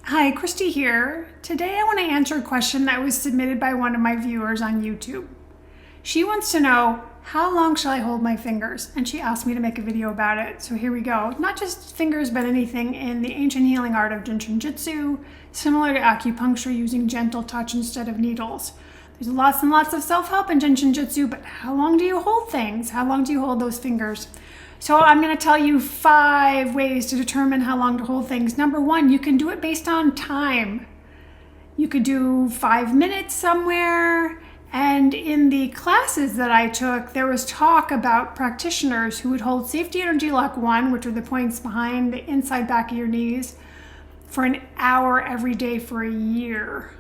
Hi, Christy here. Today I want to answer a question that was submitted by one of my viewers on YouTube. She wants to know, how long shall I hold my fingers? And she asked me to make a video about it. So here we go. Not just fingers, but anything in the ancient healing art of Jin Shin Jyutsu, similar to acupuncture using gentle touch instead of needles. There's lots and lots of self-help in Jin Shin Jyutsu, but how long do you hold things? How long do you hold those fingers? So I'm going to tell you 5 ways to determine how long to hold things. Number 1, you can do it based on time. You could do 5 minutes somewhere. And in the classes that I took, there was talk about practitioners who would hold Safety Energy Lock 1, which are the points behind the inside back of your knees, for an hour every day for a year.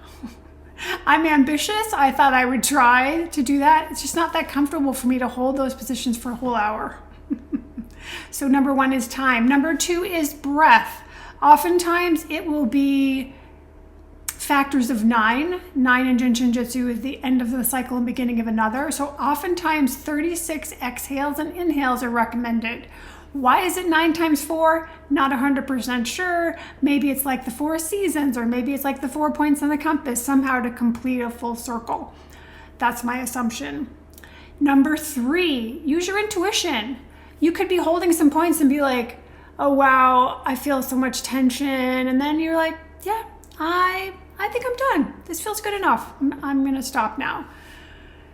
I'm ambitious. I thought I would try to do that. It's just not that comfortable for me to hold those positions for a whole hour. So number 1 is time. Number 2 is breath. Oftentimes it will be factors of 9. 9 in Jin Shin Jyutsu is the end of the cycle and beginning of another. So oftentimes 36 exhales and inhales are recommended. Why is it 9 times 4? Not 100% sure. Maybe it's like the 4 seasons, or maybe it's like the 4 points on the compass, somehow to complete a full circle. That's my assumption. Number 3, use your intuition. You could be holding some points and be like, oh wow, I feel so much tension. And then you're like, yeah, I think I'm done. This feels good enough. I'm gonna stop now.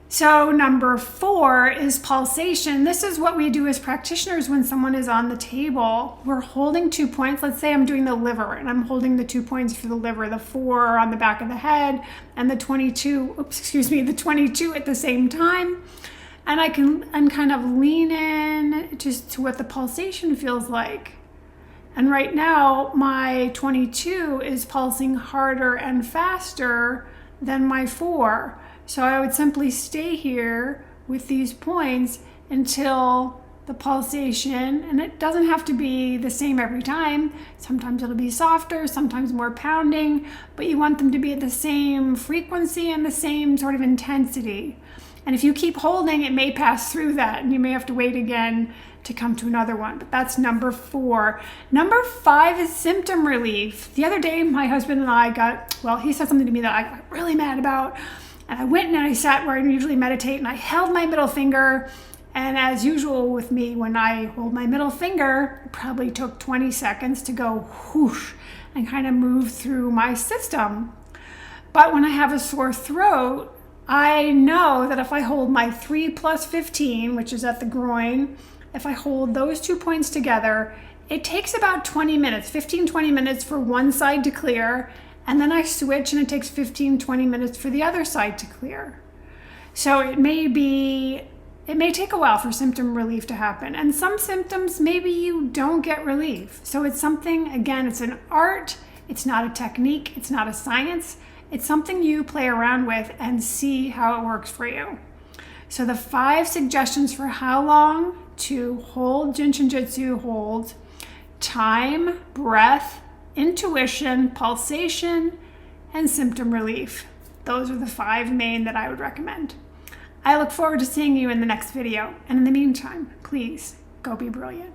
So number 4 is pulsation. This is what we do as practitioners when someone is on the table. We're holding 2 points. Let's say I'm doing the liver and I'm holding the 2 points for the liver, the 4 on the back of the head and the 22 at the same time. And I can kind of lean in just to what the pulsation feels like. And right now, my 22 is pulsing harder and faster than my 4. So I would simply stay here with these points until the pulsation, and it doesn't have to be the same every time. Sometimes it'll be softer, sometimes more pounding, but you want them to be at the same frequency and the same sort of intensity. And if you keep holding, it may pass through that and you may have to wait again to come to another one. But that's number 4. Number 5 is symptom relief. The other day, my husband and I he said something to me that I got really mad about. And I went and I sat where I usually meditate and I held my middle finger. And as usual with me, when I hold my middle finger, it probably took 20 seconds to go whoosh and kind of move through my system. But when I have a sore throat, I know that if I hold my 3 plus 15, which is at the groin, if I hold those 2 points together, it takes about 20 minutes, 15-20 minutes for one side to clear, and then I switch and it takes 15-20 minutes for the other side to clear. So it may take a while for symptom relief to happen, and some symptoms maybe you don't get relief. So it's something, again, it's an art, it's not a technique, it's not a science. It's something you play around with and see how it works for you. So the 5 suggestions for how long to hold Jin Shin Jyutsu hold: time, breath, intuition, pulsation, and symptom relief. Those are the 5 main that I would recommend. I look forward to seeing you in the next video. And in the meantime, please go be brilliant.